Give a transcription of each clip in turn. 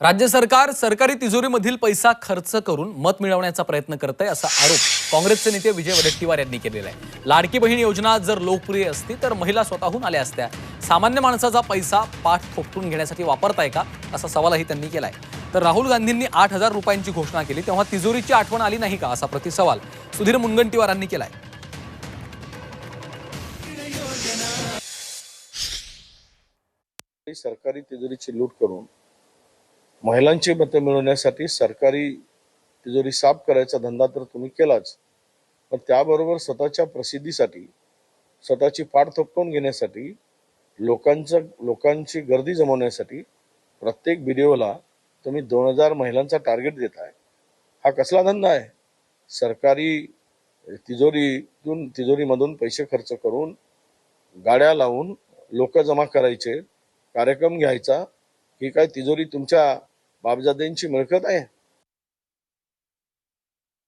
राज्य सरकार सरकारी तिजोरीमधील पैसा खर्च करून मत मिळवण्याचा प्रयत्न करत आहे असा आरोप काँग्रेसचे नेते विजय वडेट्टीवार यांनी केलेला आहे। लाडकी बहीण योजना जर लोकप्रिय असती तर महिला स्वतःहून आल्या असत्या। सामान्य माणसाचा पैसा पाठ थोपटून घेण्यासाठी वापरताय का असा सवालही त्यांनी केलाय। तर राहुल गांधींनी 8,000 रुपयांची घोषणा केली तेव्हा तिजोरीची आठवण आली नाही का असा प्रतिसवाल सुधीर मुनगंटीवारांनी केलाय। सरकारी तिजोरीची लूट करून महिलांची मतं मिळवण्यासाठी सरकारी तिजोरी साफ करायचा धंदा तर तुम्ही केलाच, पण त्याबरोबर स्वतःच्या प्रसिद्धीसाठी स्वतःची पाठ थोपटून घेण्यासाठी लोकांची गर्दी जमवण्यासाठी प्रत्येक व्हिडिओला तुम्ही 2000 महिलांचा टार्गेट देताय। हा कसला धंदा आहे? सरकारी तिजोरीमधून पैसे खर्च करून गाड्या लावून लोक जमा करायचे, कार्यक्रम घ्यायचा, ही काय तिजोरी तुमच्या बापजाद्यांची मिळकत आहे?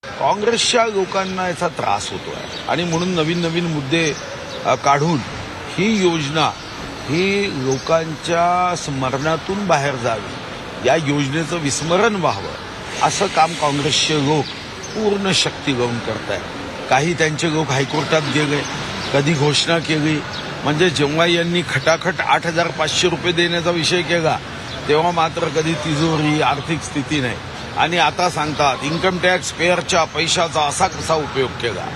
काँग्रेसच्या लोकांना याचा त्रास होतोय आणि म्हणून नवीन नवीन मुद्दे काढून ही योजना ही लोकांच्या स्मरणातून बाहेर जावी, या योजनेचं विस्मरण व्हावं असं काम काँग्रेसचे लोक पूर्ण शक्ती लावून करतायत। काही त्यांचे लोक हायकोर्टात गेले, कधी घोषणा केली, म्हणजे जेव्हा यांनी खटाखट 8,500 रुपये देण्याचा विषय केला तेव्हा मात्र कधी तिजोरी आर्थिक स्थिती नाही, आणि आता सांगतात इन्कम टॅक्स पेअरच्या पैशाचा असा कसा उपयोग केला।